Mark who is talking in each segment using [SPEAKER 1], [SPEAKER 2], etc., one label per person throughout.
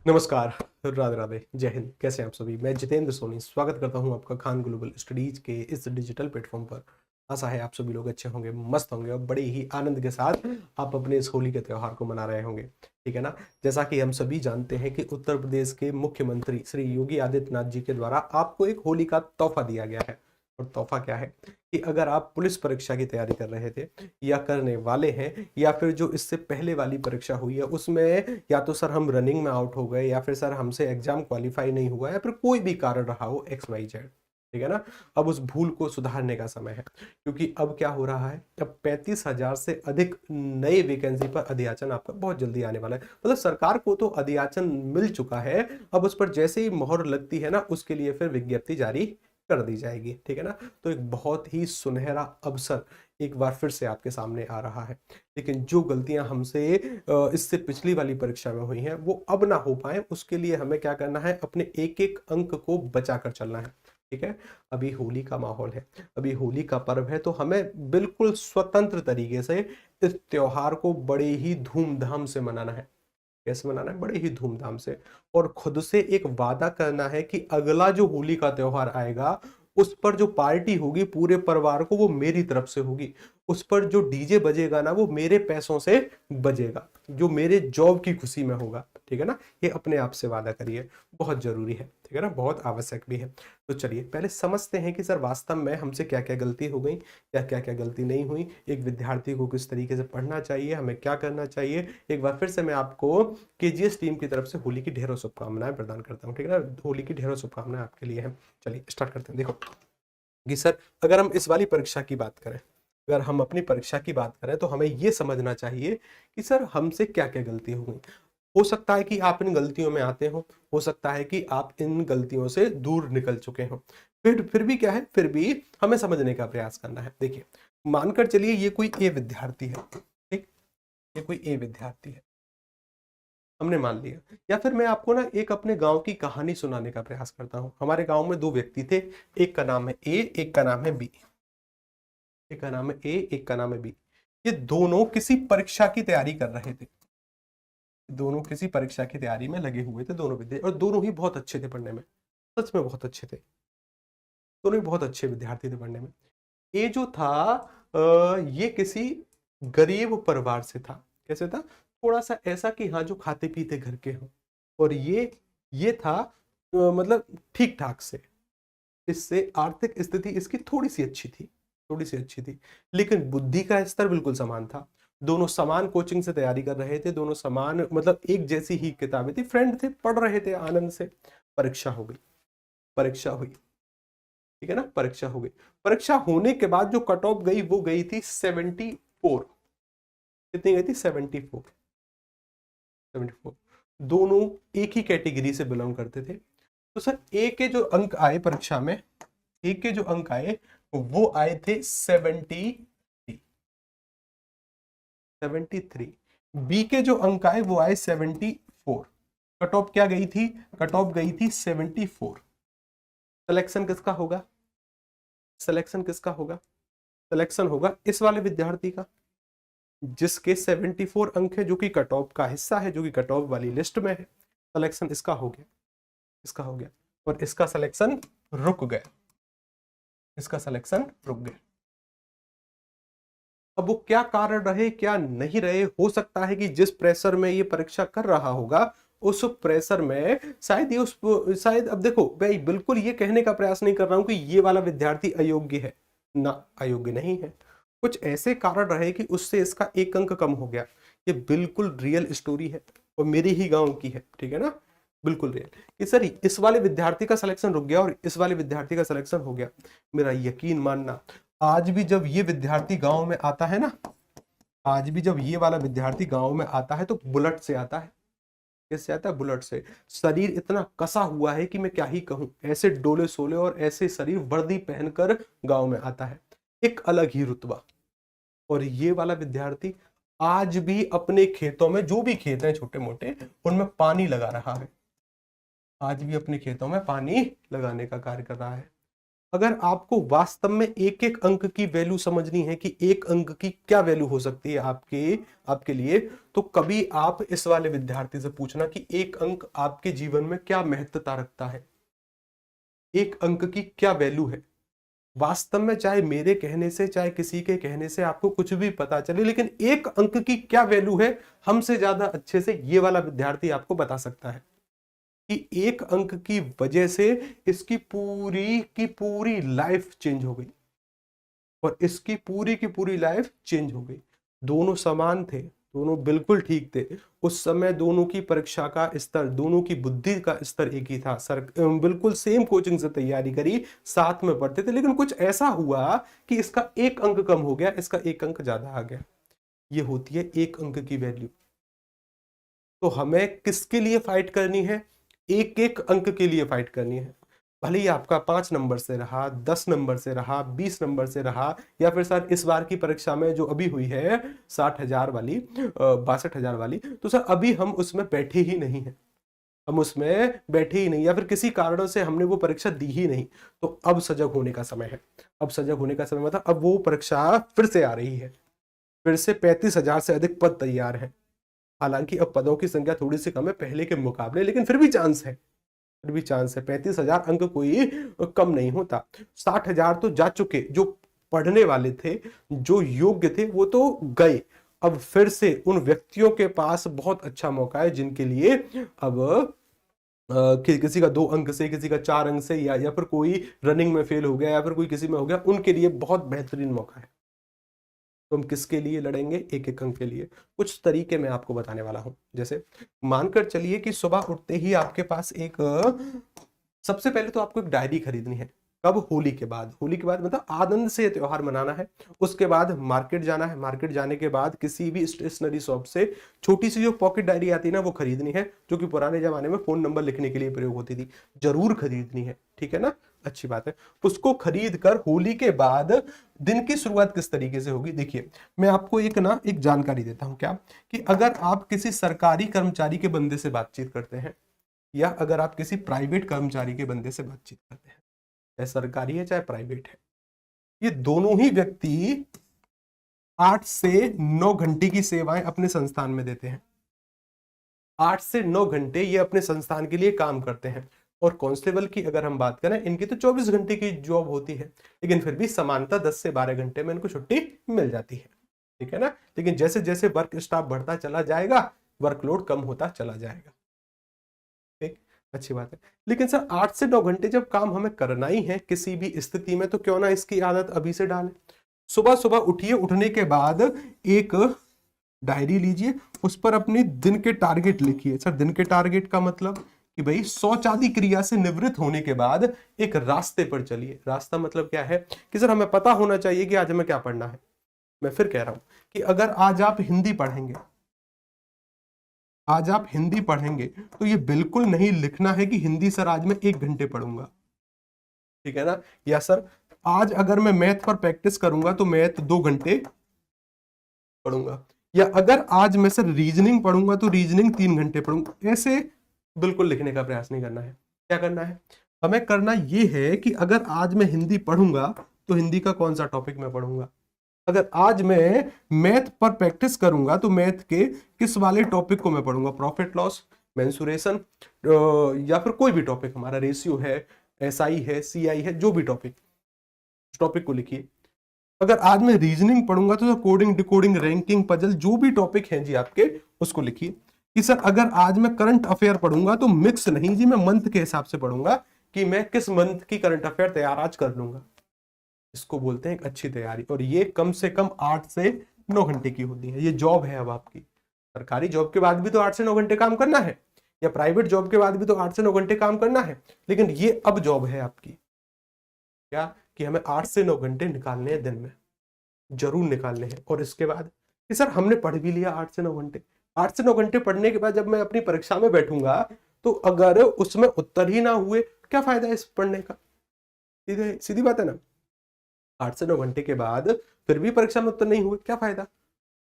[SPEAKER 1] नमस्कार, राधे राधे, जय हिंद। कैसे हैं आप सभी? मैं जितेंद्र सोनी स्वागत करता हूं आपका खान ग्लोबल स्टडीज के इस डिजिटल प्लेटफॉर्म पर। आशा है आप सभी लोग अच्छे होंगे, मस्त होंगे और बड़े ही आनंद के साथ आप अपने इस होली के त्यौहार को मना रहे होंगे। ठीक है ना? जैसा कि हम सभी जानते हैं कि उत्तर प्रदेश के मुख्यमंत्री श्री योगी आदित्यनाथ जी के द्वारा आपको एक होली का तोहफा दिया गया है। और तोहफा क्या है कि अगर आप पुलिस परीक्षा की तैयारी कर रहे थे या करने वाले हैं, या फिर जो इससे पहले वाली परीक्षा हुई है उसमें या तो सर हम रनिंग में आउट हो गए, या फिर सर हमसे एग्जाम क्वालिफाई नहीं हुआ, या फिर कोई भी कारण रहा हो एक्स वाई जेड, ठीक है ना? अब उस भूल को सुधारने का समय है, क्योंकि अब क्या हो रहा है, अब 35,000 से अधिक नए वैकेंसी पर अधियाचन आपका बहुत जल्दी आने वाला है। मतलब सरकार को तो अधियाचन मिल चुका है, अब उस पर जैसे ही मोहर लगती है ना, उसके लिए फिर विज्ञप्ति जारी कर दी जाएगी। ठीक है ना? तो एक बहुत ही सुनहरा अवसर एक बार फिर से आपके सामने आ रहा है। लेकिन जो गलतियां हमसे इससे पिछली वाली परीक्षा में हुई हैं वो अब ना हो पाए, उसके लिए हमें क्या करना है, अपने एक एक अंक को बचा कर चलना है। ठीक है? अभी होली का माहौल है, अभी होली का पर्व है, तो हमें बिल्कुल स्वतंत्र तरीके से इस त्योहार को बड़े ही धूमधाम से मनाना है। कैसे मनाना है? बड़े ही धूमधाम से। और खुद से एक वादा करना है कि अगला जो होली का त्योहार आएगा उस पर जो पार्टी होगी पूरे परिवार को वो मेरी तरफ से होगी। उस पर जो डीजे बजेगा ना वो मेरे पैसों से बजेगा, जो मेरे जॉब की खुशी में होगा। ठीक है ना? ये अपने आप से वादा करिए, बहुत जरूरी है। ठीक है ना? बहुत आवश्यक भी है। तो चलिए पहले समझते हैं कि सर वास्तव में हमसे क्या क्या गलती हो गई या क्या क्या गलती नहीं हुई। एक विद्यार्थी को किस तरीके से पढ़ना चाहिए, हमें क्या करना चाहिए। एक बार फिर से मैं आपको केजीएस टीम की तरफ से होली की ढेरों शुभकामनाएं प्रदान करता हूँ। ठीक है ना? होली की ढेरों शुभकामनाएं आपके लिए हैं। चलिए स्टार्ट करते हैं। देखो कि सर अगर हम इस वाली परीक्षा की बात करें, अगर हम अपनी परीक्षा की बात करें तो हमें यह समझना चाहिए कि सर हमसे क्या क्या गलती हो गई। हो सकता है कि आप इन गलतियों में आते हो सकता है कि आप इन गलतियों से दूर निकल चुके हो। फिर भी क्या है, फिर भी हमें समझने का प्रयास करना है। देखिए, मानकर चलिए ये कोई ए विद्यार्थी है। ठीक? ये कोई ए विद्यार्थी है, हमने मान लिया। या फिर मैं आपको ना एक अपने गांव की कहानी सुनाने का प्रयास करता हूं। हमारे गांव में दो व्यक्ति थे, एक का नाम है ए, एक का नाम है बी। एक का नाम है ए, एक का नाम है बी। ये दोनों किसी परीक्षा की तैयारी कर रहे थे। दोनों किसी परीक्षा की तैयारी में लगे हुए थे, दोनों विद्यार्थी, और दोनों ही बहुत अच्छे थे पढ़ने में। सच में बहुत अच्छे थे, दोनों ही बहुत अच्छे विद्यार्थी थे पढ़ने में। ये जो था ये किसी गरीब परिवार से था। कैसे था? थोड़ा सा ऐसा कि हाँ, जो खाते पीते घर के हो। और ये था मतलब ठीक ठाक से, इससे आर्थिक स्थिति इसकी थोड़ी सी अच्छी थी, थोड़ी सी अच्छी थी। लेकिन बुद्धि का स्तर बिल्कुल समान था। दोनों समान कोचिंग से तैयारी कर रहे थे, दोनों समान मतलब एक जैसी ही किताबें थी, फ्रेंड थे, पढ़ रहे थे आनंद से। परीक्षा हो गई, परीक्षा हुई। ठीक है ना? परीक्षा हो गई। परीक्षा होने के बाद जो कट ऑफ गई वो गई थी 74। कितनी गई थी? 74। 74। दोनों एक ही कैटेगरी से बिलोंग करते थे। तो सर ए के जो अंक आए परीक्षा में, ए के जो अंक आए वो आए थे 73। बी के जो अंक आए वो आए 74। कट ऑफ क्या गई थी? कट ऑफ गई थी 74। सिलेक्शन किसका होगा? सिलेक्शन किसका होगा? सिलेक्शन होगा इस वाले विद्यार्थी का, जिसके 74 अंक है, जो कि कट ऑफ का हिस्सा है, जो कि कट ऑफ वाली लिस्ट में है। सिलेक्शन इसका हो गया, इसका हो गया। और इसका सिलेक्शन रुक गया, इसका सिलेक्शन रुक गया। अब वो क्या कारण रहे क्या नहीं रहे, हो सकता है कि जिस प्रेशर में ये परीक्षा कर रहा होगा उस प्रेशर में शायद ये उस शायद, अब देखो मैं बिल्कुल ये कहने का प्रयास नहीं कर रहा हूं कि ये वाला विद्यार्थी अयोग्य है ना, अयोग्य नहीं है। कुछ ऐसे कारण रहे कि उससे इसका एक अंक कम हो गया। ये बिल्कुल रियल स्टोरी है और मेरे ही गांव की है। ठीक है ना? बिल्कुल रियल कि सर इस वाले विद्यार्थी का सिलेक्शन रुक गया और इस वाले विद्यार्थी का सिलेक्शन हो गया। मेरा यकीन मानना, आज भी जब ये विद्यार्थी गांव में आता है ना, आज भी जब ये वाला विद्यार्थी गांव में आता है तो बुलेट से आता है। कैसे आता है? बुलेट से। शरीर इतना कसा हुआ है कि मैं क्या ही कहूं, ऐसे डोले सोले और ऐसे शरीर वर्दी पहनकर गांव में आता है। एक अलग ही रुतबा। और ये वाला विद्यार्थी आज भी अपने खेतों में, जो भी खेत हैं छोटे मोटे, उनमें पानी लगा रहा है। आज भी अपने खेतों में पानी लगाने का कार्य कर रहा है। अगर आपको वास्तव में एक एक अंक की वैल्यू समझनी है कि एक अंक की क्या वैल्यू हो सकती है आपके आपके लिए, तो कभी आप इस वाले विद्यार्थी से पूछना कि एक अंक आपके जीवन में क्या महत्वता रखता है, एक अंक की क्या वैल्यू है। वास्तव में चाहे मेरे कहने से चाहे किसी के कहने से आपको कुछ भी पता चले, लेकिन एक अंक की क्या वैल्यू है हमसे ज्यादा अच्छे से ये वाला विद्यार्थी आपको बता सकता है कि एक अंक की वजह से इसकी पूरी की पूरी लाइफ चेंज हो गई और इसकी पूरी की पूरी लाइफ चेंज हो गई। दोनों समान थे, दोनों बिल्कुल ठीक थे, उस समय दोनों की परीक्षा का स्तर, दोनों की बुद्धि का स्तर एक ही था, सर बिल्कुल सेम कोचिंग से तैयारी करी, साथ में पढ़ते थे, लेकिन कुछ ऐसा हुआ कि इसका एक अंक कम हो गया, इसका एक अंक ज्यादा आ गया। ये होती है एक अंक की वैल्यू। तो हमें किसके लिए फाइट करनी है? एक एक अंक के लिए फाइट करनी है। भले ही आपका 5 नंबर से रहा, 10 नंबर से रहा, 20 नंबर से रहा, या फिर सर इस बार की परीक्षा में जो अभी हुई है 60,000 वाली, 62,000 वाली, तो सर अभी हम उसमें बैठे ही नहीं है, हम उसमें बैठे ही नहीं, या फिर किसी कारणों से हमने वो परीक्षा दी ही नहीं, तो अब सजग होने का समय है। अब सजग होने का समय मतलब अब वो परीक्षा फिर से आ रही है, फिर से 35,000 से अधिक पद तैयार है। हालांकि अब पदों की संख्या थोड़ी सी कम है पहले के मुकाबले, लेकिन फिर भी चांस है, फिर भी चांस है। 35,000 अंक कोई कम नहीं होता। 60,000 तो जा चुके, जो पढ़ने वाले थे, जो योग्य थे, वो तो गए। अब फिर से उन व्यक्तियों के पास बहुत अच्छा मौका है जिनके लिए अब किसी का 2 अंक से, किसी का 4 अंक से, या फिर कोई रनिंग में फेल हो गया, या फिर कोई किसी में हो गया, उनके लिए बहुत बेहतरीन मौका है। तो हम किसके लिए लड़ेंगे? एक एक अंक के लिए। कुछ तरीके मैं आपको बताने वाला हूं। जैसे मानकर चलिए कि सुबह उठते ही आपके पास एक सबसे पहले तो आपको एक डायरी खरीदनी है। कब? होली के बाद। होली के बाद मतलब आनंद से त्योहार मनाना है। उसके बाद मार्केट जाना है, मार्केट जाने के बाद किसी भी स्टेशनरी शॉप से छोटी सी जो पॉकेट डायरी आती है ना, वो खरीदनी है, जो कि पुराने जमाने में फोन नंबर लिखने के लिए प्रयोग होती थी। जरूर खरीदनी है, ठीक है ना? अच्छी बात है। उसको खरीद कर होली के बाद दिन की शुरुआत किस तरीके से होगी, देखिए मैं आपको एक जानकारी देता हूं। क्या? कि अगर आप किसी सरकारी कर्मचारी के बंदे से बातचीत करते हैं, या अगर आप किसी प्राइवेट कर्मचारी के बंदे से बातचीत करते हैं, चाहे सरकारी है चाहे प्राइवेट है, ये दोनों ही व्यक्ति 8 से 9 घंटे की सेवाएं अपने संस्थान में देते हैं। 8 से 9 घंटे ये अपने संस्थान के लिए काम करते हैं। और कांस्टेबल की अगर हम बात करें, इनकी तो 24 घंटे की जॉब होती है, लेकिन फिर भी समानता 10 से 12 घंटे में इनको छुट्टी मिल जाती है, ठीक है ना? लेकिन जैसे जैसे वर्क स्टाफ बढ़ता चला जाएगा, वर्कलोड कम होता चला जाएगा। ठीक, अच्छी बात है। लेकिन सर 8 से 9 घंटे जब काम हमें करना ही है किसी भी स्थिति में, तो क्यों ना इसकी आदत अभी से डालें। सुबह सुबह उठिए, उठने के बाद एक डायरी लीजिए, उस पर अपनी दिन के टारगेट लिखिए। सर दिन के टारगेट का मतलब कि भाई शौच आदि क्रिया से निवृत्त होने के बाद एक रास्ते पर चलिए। रास्ता मतलब क्या है कि सर हमें पता होना चाहिए कि आज हमें क्या पढ़ना है। मैं फिर कह रहा हूं कि अगर आज आप हिंदी पढ़ेंगे, आज आप हिंदी पढ़ेंगे, तो ये बिल्कुल नहीं लिखना है कि हिंदी सर आज मैं 1 घंटे पढ़ूंगा, ठीक है ना? या सर आज अगर मैं मैथ पर प्रैक्टिस करूंगा तो मैथ 2 घंटे पढ़ूंगा, या अगर आज मैं सर रीजनिंग पढ़ूंगा तो रीजनिंग 3 घंटे पढ़ूंगा। ऐसे बिल्कुल लिखने का प्रयास नहीं करना है। क्या करना है? हमें करना यह है कि अगर आज मैं हिंदी पढ़ूंगा तो हिंदी का कौन सा टॉपिक मैं पढ़ूंगा। अगर आज मैं मैथ पर प्रैक्टिस करूंगा तो मैथ के किस वाले टॉपिक को मैं पढ़ूंगा, प्रॉफिट लॉस, मेंसुरेशन, या फिर कोई भी टॉपिक, हमारा रेशियो है, एसआई है, सीआई है, जो भी टॉपिक, टॉपिक को लिखिए। अगर आज मैं रीजनिंग पढ़ूंगा तो कोडिंग, डिकोडिंग, रैंकिंग, पजल, जो भी टॉपिक हैं जी आपके, उसको लिखिए। कि सर अगर आज मैं करंट अफेयर पढ़ूंगा तो मिक्स नहीं जी, मैं मंथ के हिसाब से पढ़ूंगा कि मैं किस मंथ की करंट अफेयर तैयार आज कर लूंगा। इसको बोलते हैं एक अच्छी तैयारी। और ये कम से कम 8 से 9 घंटे की होती है। ये जॉब है अब आपकी। सरकारी जॉब के बाद भी तो 8 से 9 घंटे काम करना है, या प्राइवेट जॉब के बाद भी तो 8 से 9 घंटे काम करना है, लेकिन ये अब जॉब है आपकी। क्या? कि हमें 8 से 9 घंटे निकालने हैं दिन में, जरूर निकालने हैं। और इसके बाद कि सर हमने पढ़ भी लिया 8 से 9 घंटे, 8 से 9 घंटे पढ़ने के बाद जब मैं अपनी परीक्षा में बैठूंगा तो अगर उसमें उत्तर ही ना हुए, क्या फायदा है इस पढ़ने का? सीधे सीधी बात है ना। 8 से 9 घंटे के बाद फिर भी परीक्षा में उत्तर नहीं हुए, क्या फायदा?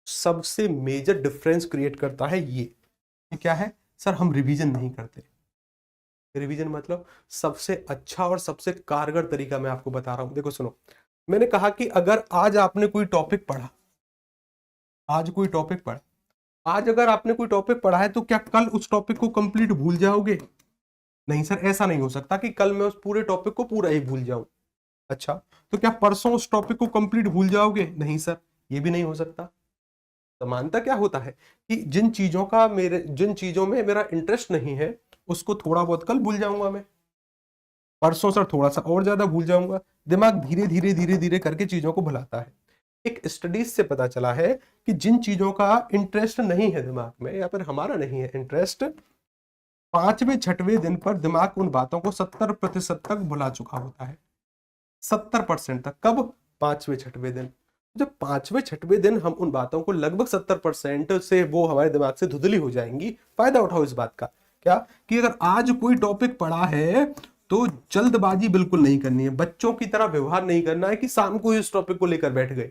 [SPEAKER 1] सबसे मेजर डिफरेंस क्रिएट करता है ये। क्या है? सर हम रिवीजन नहीं करते। रिवीजन मतलब सबसे अच्छा और सबसे कारगर तरीका मैं आपको बता रहा हूं। देखो सुनो, मैंने कहा कि अगर आज आपने कोई टॉपिक पढ़ा, आज कोई टॉपिक पढ़ा, आज अगर आपने कोई टॉपिक पढ़ा है तो क्या कल उस टॉपिक को कंप्लीट भूल जाओगे? नहीं सर, ऐसा नहीं हो सकता कि कल मैं उस पूरे टॉपिक को पूरा ही भूल जाऊं। अच्छा, तो क्या परसों उस टॉपिक को कंप्लीट भूल जाओगे? नहीं सर, ये भी नहीं हो सकता। समानता क्या होता है कि जिन चीजों में मेरा इंटरेस्ट नहीं है उसको थोड़ा बहुत कल भूल जाऊंगा मैं, परसों सर थोड़ा सा और ज्यादा भूल जाऊंगा। दिमाग धीरे धीरे धीरे धीरे करके चीजों को भुलाता है। एक स्टडीज से पता चला है कि जिन चीजों का इंटरेस्ट नहीं है दिमाग में, या फिर हमारा नहीं है इंटरेस्ट, 5वें 6वें दिन पर दिमाग उन बातों को 70% तक भुला चुका होता है। 70% तक। कब? 5वें 6वें दिन। जब 5वें 6वें दिन हम उन बातों को लगभग 70% से वो हमारे दिमाग से धुंधली हो जाएंगी। फायदा उठाओ इस बात का। क्या? कि अगर आज कोई टॉपिक पढ़ा है तो जल्दबाजी बिल्कुल नहीं करनी है, बच्चों की तरह व्यवहार नहीं करना है कि शाम को ही उस टॉपिक को लेकर बैठ गए,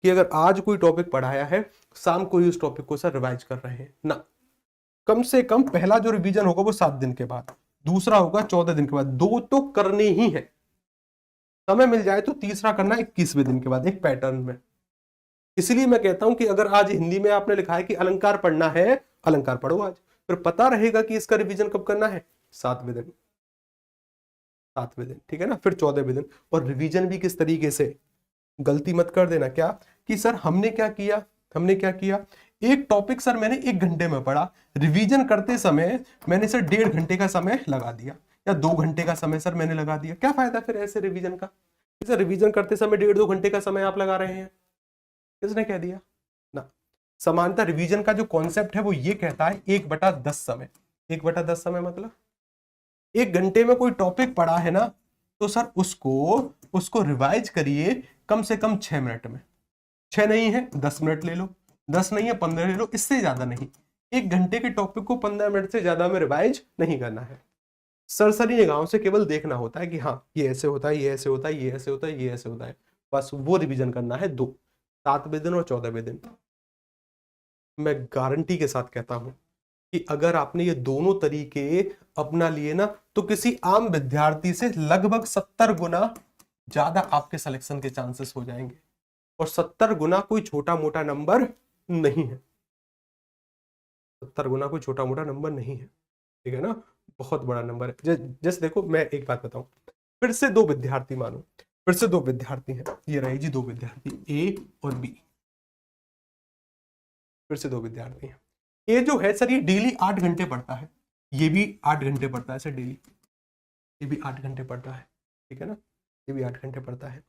[SPEAKER 1] कि अगर आज कोई टॉपिक पढ़ाया है शाम को ही उस टॉपिक को सर रिवाइज कर रहे हैं ना। कम से कम पहला जो रिवीजन होगा वो 7 दिन के बाद, दूसरा होगा 14 दिन के बाद, 2 तो करने ही है। समय मिल जाए तो तीसरा करना 21वें दिन के बाद, एक पैटर्न में। इसलिए मैं कहता हूं कि अगर आज हिंदी में आपने लिखा है कि अलंकार पढ़ना है, अलंकार पढ़ो आज, फिर पता रहेगा कि इसका रिवीजन कब करना है, 7वें दिन। 7वें दिन, ठीक है ना। फिर 14वें दिन। और रिवीजन भी किस तरीके से, गलती मत कर देना क्या कि सर हमने क्या किया, एक टॉपिक सर मैंने 1 घंटे में पढ़ा, रिवीजन करते समय मैंने सर 1.5 घंटे का समय लगा दिया, या 2 घंटे का समय सर मैंने लगा दिया। क्या फायदा फिर ऐसे रिवीजन का? सर रिवीजन करते समय 1.5-2 घंटे का समय आप लगा रहे हैं, किसने कह दिया ना। समानता रिवीजन का जो कॉन्सेप्ट है वो ये कहता है 1/10 समय। 1/10 समय मतलब 1 घंटे में कोई टॉपिक पढ़ा है ना, तो सर उसको रिवाइज करिए कम से कम 6 मिनट में। 6 नहीं है 10 मिनट ले लो, 10 नहीं है 15 ले लो, इससे ज्यादा नहीं। 1 घंटे के टॉपिक को 15 मिनट से ज्यादा में रिवाइज नहीं करना है। सरसरी निगाहों से केवल देखना होता है कि हाँ ये ऐसे होता है, ये ऐसे होता है, ये ऐसे होता है, ये ऐसे होता है, बस वो रिवीजन करना है। 2, 7वें दिन और 14वें दिन। मैं गारंटी के साथ कहता हूं कि अगर आपने ये दोनों तरीके अपना लिए ना, तो किसी आम विद्यार्थी से लगभग 70 गुना ज्यादा आपके सिलेक्शन के चांसेस हो जाएंगे। और 70 गुना कोई छोटा मोटा नंबर नहीं है। 70 गुना कोई छोटा मोटा नंबर नहीं है, ठीक है ना, बहुत बड़ा नंबर है। जैसे देखो मैं एक बात बताऊं, फिर से 2 विद्यार्थी मानो, फिर से 2 विद्यार्थी हैं, ये रही जी 2 विद्यार्थी, ए और बी। फिर से 2 विद्यार्थी हैं। ए जो है सर ये डेली 8 घंटे पढ़ता है, ये भी 8 घंटे पढ़ता है सर डेली, ये भी 8 घंटे पढ़ता है, ठीक है ना, ये भी 8 घंटे पढ़ता है।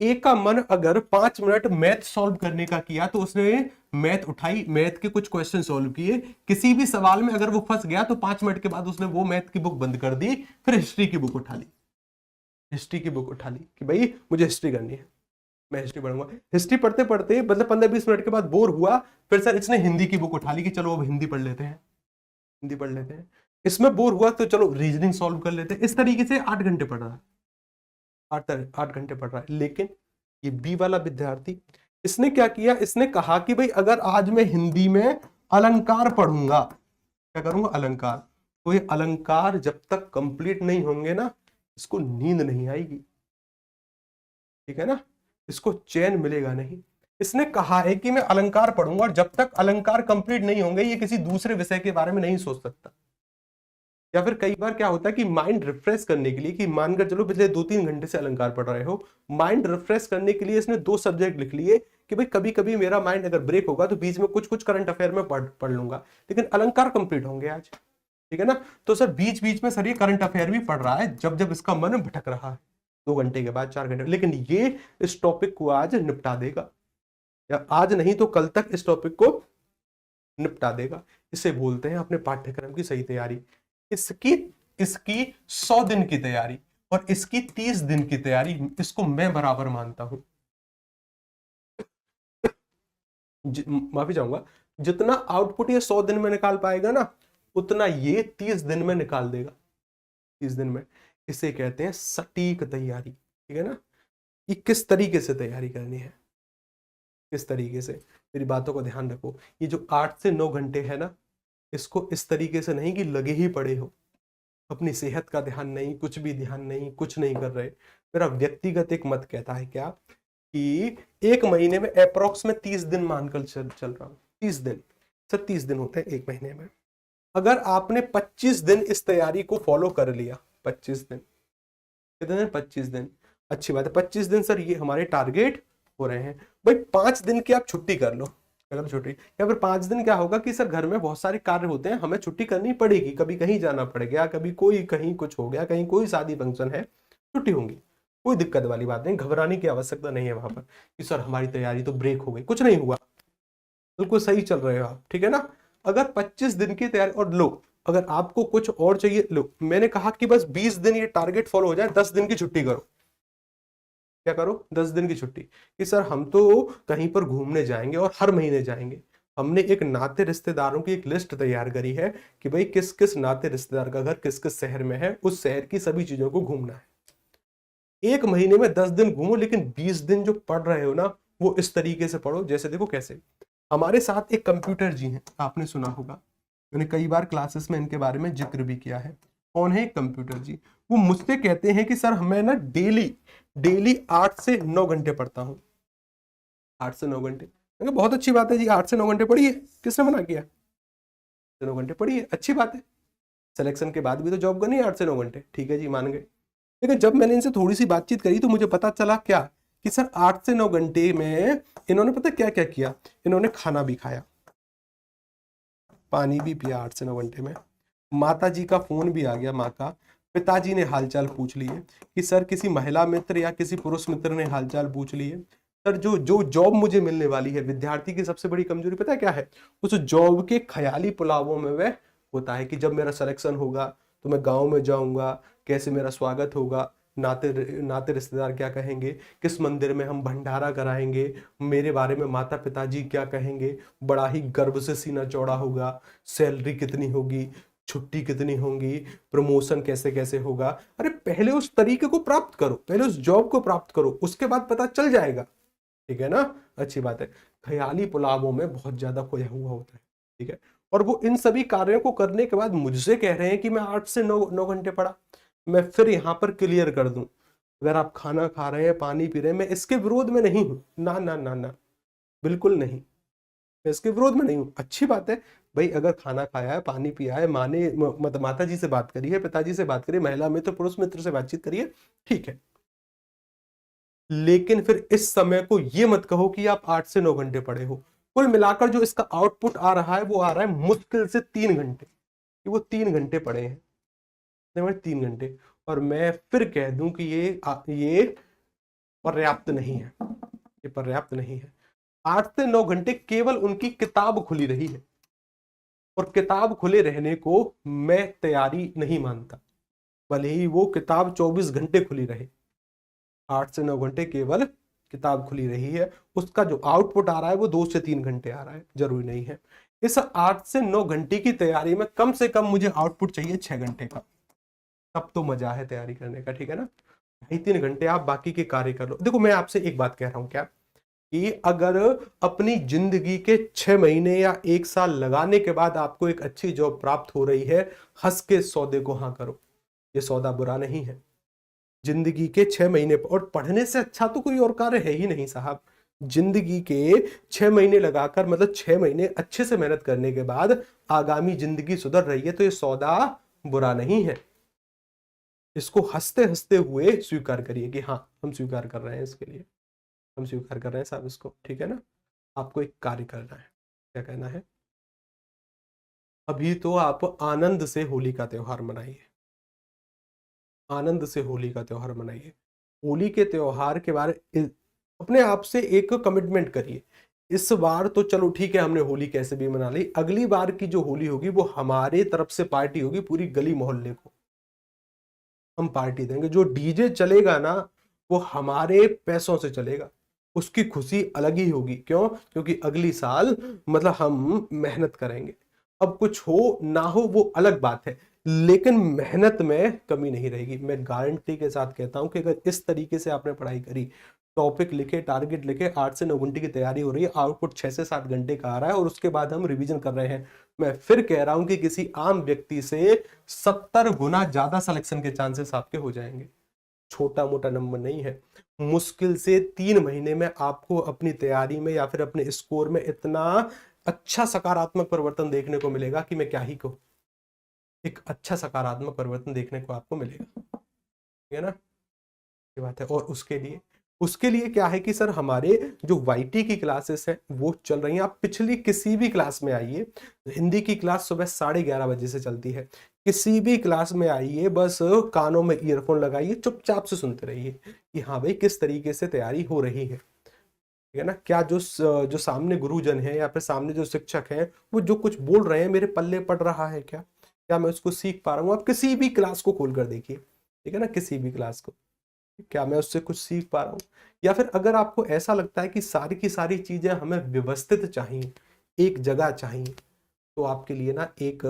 [SPEAKER 1] एक का मन अगर 5 मिनट मैथ सॉल्व करने का किया तो उसने मैथ उठाई, मैथ के कुछ क्वेश्चन सॉल्व किए, किसी भी सवाल में अगर वो फंस गया तो 5 मिनट के बाद उसने वो मैथ की बुक बंद कर दी, फिर हिस्ट्री की बुक उठा ली, हिस्ट्री की बुक उठा ली कि भाई मुझे हिस्ट्री करनी है, मैं हिस्ट्री पढ़ूंगा। हिस्ट्री पढ़ते पढ़ते मतलब 15-20 मिनट के बाद बोर हुआ, फिर सर इसने हिंदी की बुक उठा ली कि चलो अब हिंदी पढ़ लेते हैं, हिंदी पढ़ लेते हैं। इसमें बोर हुआ तो चलो रीजनिंग सॉल्व कर लेते हैं। इस तरीके से 8 घंटे पढ़ रहा है, 8 घंटे पढ़ रहा है। लेकिन ये बी वाला विद्यार्थी, इसने क्या किया, इसने कहा कि भाई अगर आज मैं हिंदी में अलंकार पढ़ूंगा, क्या करूंगा, अलंकार, तो ये अलंकार जब तक कंप्लीट नहीं होंगे ना, इसको नींद नहीं आएगी, ठीक है ना, इसको चैन मिलेगा नहीं। इसने कहा है कि मैं अलंकार पढ़ूंगा और जब तक अलंकार कंप्लीट नहीं होंगे ये किसी दूसरे विषय के बारे में नहीं सोच सकता। या फिर कई बार क्या होता है कि माइंड रिफ्रेश करने के लिए, कि मानकर चलो पिछले 2-3 घंटे से अलंकार पढ़ रहे हो, माइंड रिफ्रेश करने के लिए इसने 2 सब्जेक्ट लिख लिए कि भाई कभी कभी मेरा माइंड अगर ब्रेक होगा तो बीच में कुछ कुछ करंट अफेयर में पढ़ लूंगा, लेकिन अलंकार कंप्लीट होंगे आज, ठीक है ना। तो सर बीच बीच में सर ये करंट अफेयर भी पढ़ रहा है जब जब इसका मन भटक रहा है, 2 घंटे के बाद 4 घंटे, लेकिन ये इस टॉपिक को आज निपटा देगा, या आज नहीं तो कल तक इस टॉपिक को निपटा देगा। इसे बोलते हैं अपने पाठ्यक्रम की सही तैयारी। इसकी इसकी 100 दिन की तैयारी और इसकी 30 दिन की तैयारी, इसको मैं बराबर मानता हूं। माफी चाहूंगा, जितना आउटपुट ये 100 दिन में निकाल पाएगा ना, उतना ये 30 दिन में निकाल देगा, 30 दिन में। इसे कहते हैं सटीक तैयारी, ठीक है ना। ये किस तरीके से तैयारी करनी है, किस तरीके से, मेरी बातों को ध्यान रखो। ये जो 8 से 9 घंटे है ना, इसको इस तरीके से नहीं कि लगे ही पड़े हो, अपनी सेहत का ध्यान नहीं, कुछ भी ध्यान नहीं, कुछ नहीं कर रहे। मेरा व्यक्तिगत एक मत कहता है क्या कि एक महीने में अप्रोक्स में 30 दिन मानकर चल रहा हूं, 30 दिन, 36 दिन होते हैं एक महीने में। अगर आपने 25 दिन इस तैयारी को फॉलो कर लिया, 25 दिन, कितने दिन, 25 दिन, अच्छी बात है। 25 दिन सर ये हमारे टारगेट हो रहे हैं भाई। 5 दिन की आप छुट्टी कर लो, अगर छुट्टी, या फिर 5 दिन क्या होगा कि सर घर में बहुत सारे कार्य होते हैं, हमें छुट्टी करनी पड़ेगी, कभी कहीं जाना पड़ गया, कभी कोई कहीं कुछ हो गया, कहीं कोई शादी फंक्शन है, छुट्टी होंगी, कोई दिक्कत वाली बात नहीं, घबराने की आवश्यकता नहीं है वहां पर कि सर हमारी तैयारी तो ब्रेक हो गई, कुछ नहीं हुआ, बिल्कुल सही चल रहे हो आप, ठीक है ना। अगर 25 दिन की तैयारी, और लो अगर आपको कुछ और चाहिए, लो मैंने कहा कि बस 20 दिन ये टारगेट फॉलो हो जाए, 10 दिन की छुट्टी करो, क्या करो, 10 दिन की छुट्टी, कि सर हम तो कहीं पर घूमने जाएंगे और हर महीने जाएंगे। हमने एक नाते रिश्तेदारों की एक लिस्ट तैयार करी है कि भाई किस किस नाते रिश्तेदार का घर किस किस शहर में है, उस शहर की सभी चीजों को घूमना है। एक महीने में 10 दिन घूमो, लेकिन 20 दिन जो पढ़ रहे हो ना, वो इस तरीके से पढ़ो जैसे, देखो कैसे, हमारे साथ एक कंप्यूटर जी हैं, आपने सुना होगा, मैंने कई बार क्लासेस में इनके बारे में जिक्र भी किया है। कौन है कंप्यूटर जी? वो मुझसे कहते हैं कि सर मैं ना डेली डेली 8 से 9 घंटे पढ़ता हूँ, 8 से 9 घंटे। मैंने कहा बहुत अच्छी बात है जी, 8 से 9 घंटे पढ़िए, किसने मना किया, 9 घंटे पढ़िए, अच्छी बात है। सिलेक्शन के बाद भी तो जॉब करनी है 8 से 9 घंटे, ठीक है जी, मान गए। लेकिन जब मैंने इनसे थोड़ी सी बातचीत करी तो मुझे पता चला क्या, कि सर 8 से 9 घंटे में इन्होंने पता क्या क्या किया, इन्होंने खाना भी खाया, पानी भी पिया 8 से 9 घंटे में, माता जी का फोन भी आ गया, माँ का, पिताजी ने हालचाल पूछ लिए, कि सर किसी महिला मित्र या किसी पुरुष मित्र ने हालचाल पूछ लिए। सर जो जो जॉब मुझे मिलने वाली है, विद्यार्थी की सबसे बड़ी कमजोरी पता है क्या है, उस जॉब के ख्याली पुलावों में वह होता है कि जब मेरा सिलेक्शन होगा तो मैं गाँव में जाऊंगा, कैसे मेरा स्वागत होगा, नाते नाते रिश्तेदार क्या कहेंगे, किस मंदिर में हम भंडारा कराएंगे, मेरे बारे में माता पिताजी क्या कहेंगे, बड़ा ही गर्व से सीना चौड़ा होगा, सैलरी कितनी होगी, छुट्टी कितनी होगी, प्रमोशन कैसे कैसे होगा। अरे पहले उस तरीके को प्राप्त करो, पहले उस जॉब को प्राप्त करो, उसके बाद पता चल जाएगा, ठीक है ना, अच्छी बात है। ख्याली पुलावों में बहुत ज्यादा खोया हुआ होता है, ठीक है। और वो इन सभी कार्यों को करने के बाद मुझसे कह रहे हैं कि मैं 8 से 9 घंटे पढ़ा। मैं फिर यहां पर क्लियर कर दूं, अगर आप खाना खा रहे हैं, पानी पी रहे हैं, मैं इसके विरोध में नहीं हूं, ना ना ना ना, बिल्कुल नहीं, मैं इसके विरोध में नहीं हूं, अच्छी बात है भाई। अगर खाना खाया है, पानी पिया है, माता जी से बात करी है, पिताजी से बात करी, महिला मित्र पुरुष मित्र से बातचीत करिए, ठीक है। लेकिन फिर इस समय को ये मत कहो कि आप 8 से 9 घंटे पढ़े हो। कुल मिलाकर जो इसका आउटपुट आ रहा है, वो आ रहा है मुश्किल से 3 घंटे, कि वो 3 घंटे पढ़े हैं, 3 घंटे। और मैं फिर कह दूं कि ये पर्याप्त नहीं है, ये पर्याप्त नहीं है। 8 से 9 घंटे केवल उनकी किताब खुली रही है, और किताब खुले रहने को मैं तैयारी नहीं मानता, भले ही वो किताब 24 घंटे खुली रहे, 8 से 9 घंटे केवल किताब खुली रही है, उसका जो आउटपुट आ रहा है वो 2 से 3 घंटे आ रहा है, जरूरी नहीं है। इस 8 से 9 घंटे की तैयारी में कम से कम मुझे आउटपुट चाहिए 6 घंटे का, तब तो मजा है तैयारी करने का, ठीक है ना। 2.5-3 घंटे आप बाकी के कार्य कर लो। देखो मैं आपसे एक बात कह रहा हूं क्या, कि अगर अपनी जिंदगी के 6 महीने या 1 साल लगाने के बाद आपको एक अच्छी जॉब प्राप्त हो रही है, हंस के सौदे को हाँ करो, ये सौदा बुरा नहीं है। जिंदगी के 6 महीने, और पढ़ने से अच्छा तो कोई और कार्य है ही नहीं साहब। जिंदगी के 6 महीने लगाकर, मतलब 6 महीने अच्छे से मेहनत करने के बाद आगामी जिंदगी सुधर रही है, तो ये सौदा बुरा नहीं है। इसको हंसते हंसते हुए स्वीकार करिए कि हाँ हम स्वीकार कर रहे हैं, इसके लिए हम स्वीकार कर रहे हैं साहब इसको, ठीक है ना। आपको एक कार्य करना है, क्या करना है, अभी तो आप आनंद से होली का त्योहार मनाइए, आनंद से होली का त्योहार मनाइए। होली के त्योहार के बारे अपने आप से एक कमिटमेंट करिए, इस बार तो चलो ठीक है हमने होली कैसे भी मना ली, अगली बार की जो होली होगी वो हमारे तरफ से पार्टी होगी, पूरी गली मोहल्ले को हम पार्टी देंगे। जो डीजे चलेगा ना, वो हमारे पैसों से चलेगा, उसकी खुशी अलग ही होगी। क्यों? क्योंकि अगली साल मतलब हम मेहनत करेंगे। अब कुछ हो ना हो वो अलग बात है, लेकिन मेहनत में कमी नहीं रहेगी। मैं गारंटी के साथ कहता हूं कि अगर इस तरीके से आपने पढ़ाई करी टॉपिक लिखे, टारगेट लिखे, 8 से 9 घंटे की तैयारी हो रही है, आउटपुट 6 से 7 घंटे का आ रहा है और उसके बाद हम रिवीजन कर रहे हैं। मैं फिर कह रहा हूं कि किसी आम व्यक्ति से 70 गुना ज्यादा सिलेक्शन के चांसेस आपके हो जाएंगे। छोटा मोटा नंबर नहीं है। मुश्किल से 3 महीने में आपको अपनी तैयारी में या फिर अपने स्कोर में इतना अच्छा सकारात्मक परिवर्तन देखने को मिलेगा कि मैं क्या ही कहूं। एक अच्छा सकारात्मक परिवर्तन देखने को आपको मिलेगा, ठीक है ना, ये बात है। और उसके लिए क्या है कि सर हमारे जो वाईटी की क्लासेस है वो चल रही हैं। आप पिछली किसी भी क्लास में आइए, हिंदी की क्लास सुबह 11:30 बजे से चलती है, किसी भी क्लास में आइए, बस कानों में ईयरफोन लगाइए, चुपचाप से सुनते रहिए कि हाँ भाई किस तरीके से तैयारी हो रही है, ठीक है ना। क्या जो सामने गुरुजन है या फिर सामने जो शिक्षक हैं वो जो कुछ बोल रहे हैं मेरे पल्ले पड़ रहा है, क्या मैं उसको सीख पा रहा हूँ। आप किसी भी क्लास को खोल कर देखिए, ठीक है ना, किसी भी क्लास को, क्या मैं उससे कुछ सीख पा रहा हूँ। या फिर अगर आपको ऐसा लगता है कि सारी की सारी चीजें हमें व्यवस्थित चाहिए, एक जगह चाहिए, तो आपके लिए ना एक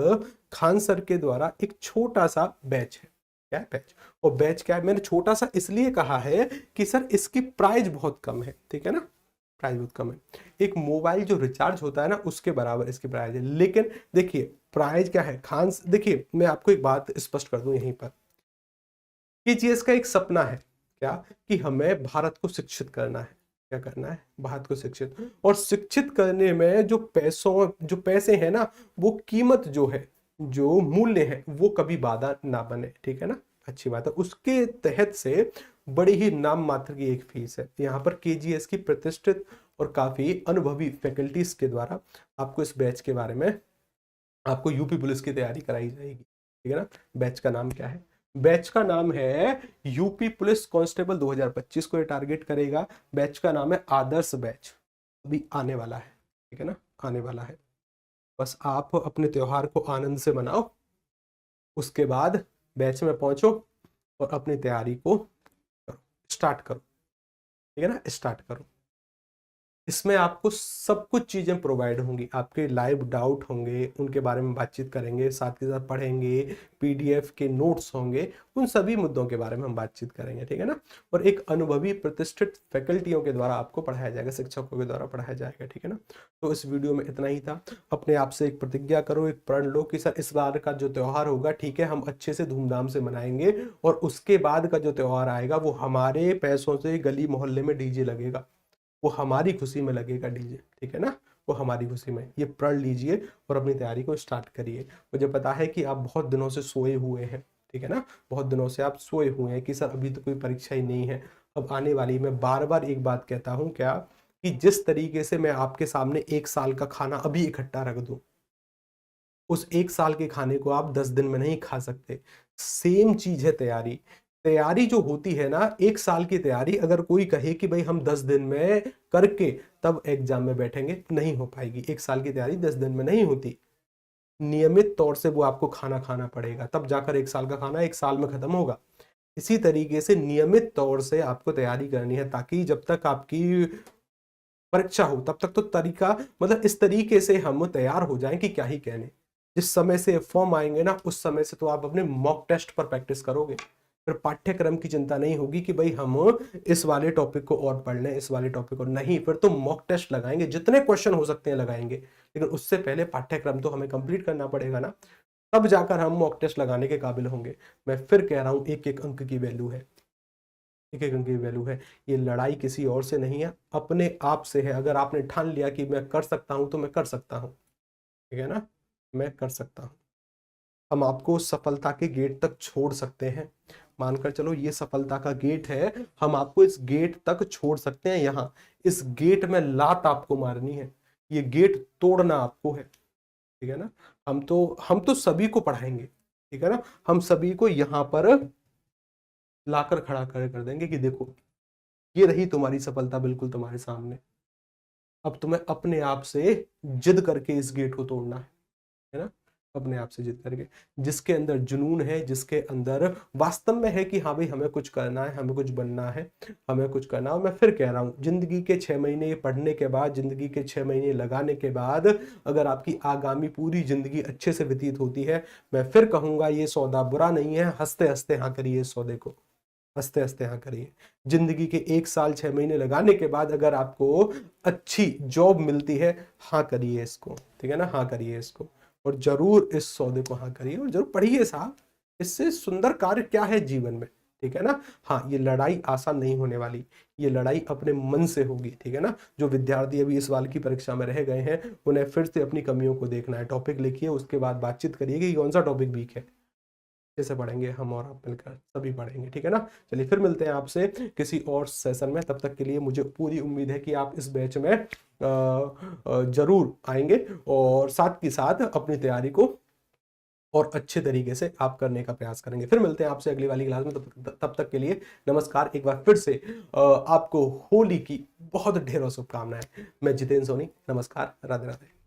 [SPEAKER 1] खान सर के द्वारा एक छोटा सा बैच है। क्या है बैच? और बैच क्या है, मैंने छोटा सा इसलिए कहा है कि सर इसकी प्राइस बहुत कम है, ठीक है ना, प्राइस बहुत कम है। एक मोबाइल जो रिचार्ज होता है ना उसके बराबर इसकी प्राइस है। लेकिन देखिए प्राइस क्या है देखिए मैं आपको एक बात स्पष्ट कर दूं यहीं पर, केजीएस का एक सपना है क्या, कि हमें भारत को शिक्षित करना है। क्या करना है? भारत को शिक्षित। और शिक्षित करने में जो पैसे हैं ना, वो कीमत जो है, जो मूल्य है, वो कभी बाधा ना बने, ठीक है ना, अच्छी बात है। उसके तहत से बड़ी ही नाम मात्र की एक फीस है। यहाँ पर केजीएस की प्रतिष्ठित और काफी अनुभवी फैकल्टीज के द्वारा आपको इस बैच के बारे में, आपको यूपी पुलिस की तैयारी कराई जाएगी, ठीक है ना। बैच का नाम क्या है? बैच का नाम है यूपी पुलिस कांस्टेबल 2025 को ये टारगेट करेगा। बैच का नाम है आदर्श बैच, अभी आने वाला है, ठीक है ना, आने वाला है। बस आप अपने त्योहार को आनंद से मनाओ, उसके बाद बैच में पहुंचो और अपनी तैयारी को करो, स्टार्ट करो, ठीक है ना, स्टार्ट करो। इसमें आपको सब कुछ चीजें प्रोवाइड होंगी, आपके लाइव डाउट होंगे, उनके बारे में बातचीत करेंगे, साथ के साथ पढ़ेंगे, पीडीएफ के नोट्स होंगे, उन सभी मुद्दों के बारे में हम बातचीत करेंगे, ठीक है ना। और एक अनुभवी प्रतिष्ठित फैकल्टियों के द्वारा आपको पढ़ाया जाएगा, शिक्षकों के द्वारा पढ़ाया जाएगा, ठीक है ना। तो इस वीडियो में इतना ही था। अपने आप से एक प्रतिज्ञा करो, एक प्रण लो कि सर इस बार का जो त्यौहार होगा, ठीक है, हम अच्छे से धूमधाम से मनाएंगे, और उसके बाद का जो त्यौहार आएगा वो हमारे पैसों से गली मोहल्ले में डीजे लगेगा, वो हमारी खुशी में लगेगा डीजे, ठीक है ना, वो हमारी खुशी में। ये प्रण लीजिए और अपनी तैयारी को स्टार्ट करिए। मुझे पता है कि आप बहुत दिनों से सोए हुए हैं, ठीक है ना, बहुत दिनों से आप सोए हुए हैं कि सर अभी तो कोई परीक्षा ही नहीं है, अब आने वाली। मैं बार बार एक बात कहता हूँ क्या, कि जिस तरीके से मैं आपके सामने 1 साल का खाना अभी इकट्ठा रख दूं, उस 1 साल के खाने को आप 10 दिन में नहीं खा सकते। सेम चीज है तैयारी। तैयारी जो होती है ना, 1 साल की तैयारी, अगर कोई कहे कि भाई हम 10 दिन में करके तब एग्जाम में बैठेंगे, नहीं हो पाएगी। 1 साल की तैयारी 10 दिन में नहीं होती। नियमित तौर से वो आपको खाना खाना पड़ेगा, तब जाकर 1 साल का खाना 1 साल में खत्म होगा। इसी तरीके से नियमित तौर से आपको तैयारी करनी है, ताकि जब तक आपकी परीक्षा हो तब तक तो तरीका, मतलब इस तरीके से हम तैयार हो जाएं कि क्या ही कहने। जिस समय से फॉर्म आएंगे ना, उस समय से तो आप अपने मॉक टेस्ट पर प्रैक्टिस करोगे, फिर पाठ्यक्रम की चिंता नहीं होगी कि भाई हम इस वाले टॉपिक को और पढ़ लें, इस वाले टॉपिक को नहीं। फिर तो मॉक टेस्ट लगाएंगे, जितने क्वेश्चन हो सकते हैं लगाएंगे, लेकिन उससे पहले पाठ्यक्रम तो हमें कंप्लीट करना पड़ेगा ना, तब जाकर हम मॉक टेस्ट लगाने के काबिल होंगे। मैं फिर कह रहा हूं, एक एक अंक की वैल्यू है, एक एक अंक की वैल्यू है। ये लड़ाई किसी और से नहीं है, अपने आप से है। अगर आपने ठान लिया कि मैं कर सकता हूं, तो मैं कर सकता हूं, ठीक है ना, मैं कर सकता हूं। हम आपको सफलता के गेट तक छोड़ सकते हैं। मानकर चलो ये सफलता का गेट है, हम आपको इस गेट तक छोड़ सकते हैं। यहाँ इस गेट में लात आपको मारनी है, ये गेट तोड़ना आपको है, ठीक है ना। हम तो सभी को पढ़ाएंगे, ठीक है ना, हम सभी को यहाँ पर लाकर खड़ा कर देंगे कि देखो ये रही तुम्हारी सफलता, बिल्कुल तुम्हारे सामने। अब तुम्हें अपने आप से जिद करके इस गेट को तोड़ना है ना, अपने आप से जिद करके। जिसके अंदर जुनून है, जिसके अंदर वास्तव में है कि हाँ भाई हमें कुछ करना है, हमें कुछ बनना है, हमें कुछ करना है। मैं फिर कह रहा हूँ, जिंदगी के 6 महीने पढ़ने के बाद, जिंदगी के 6 महीने लगाने के बाद, अगर आपकी आगामी पूरी जिंदगी अच्छे से व्यतीत होती है, मैं फिर कहूंगा ये सौदा बुरा नहीं है। हंसते हंसते हाँ करिए इस सौदे को। हंसते हंसते हाँ करिए। जिंदगी के 1 साल 6 महीने लगाने के बाद अगर आपको अच्छी जॉब मिलती है, हाँ करिए इसको, ठीक है ना, हाँ करिए इसको, और जरूर इस सौदे को हाँ करिए, और जरूर पढ़िए साहब, इससे सुंदर कार्य क्या है जीवन में, ठीक है ना। हाँ, ये लड़ाई आसान नहीं होने वाली, ये लड़ाई अपने मन से होगी, ठीक है ना। जो विद्यार्थी अभी इस साल की परीक्षा में रह गए हैं, उन्हें फिर से अपनी कमियों को देखना है, टॉपिक लिखिए, उसके बाद बातचीत करिए कि कौन सा टॉपिक वीक है, कैसे पढ़ेंगे हम और आप मिलकर, सभी पढ़ेंगे, ठीक है ना। चलिए फिर मिलते हैं आपसे किसी और सेशन में, तब तक के लिए मुझे पूरी उम्मीद है कि आप इस बैच में जरूर आएंगे, और साथ ही साथ अपनी तैयारी को और अच्छे तरीके से आप करने का प्रयास करेंगे। फिर मिलते हैं आपसे अगली वाली क्लास में, तब तक के लिए नमस्कार। एक बार फिर से आपको होली की बहुत ढेरों शुभकामनाएं। मैं जितेंद्र सोनी, नमस्कार, राधे राधे।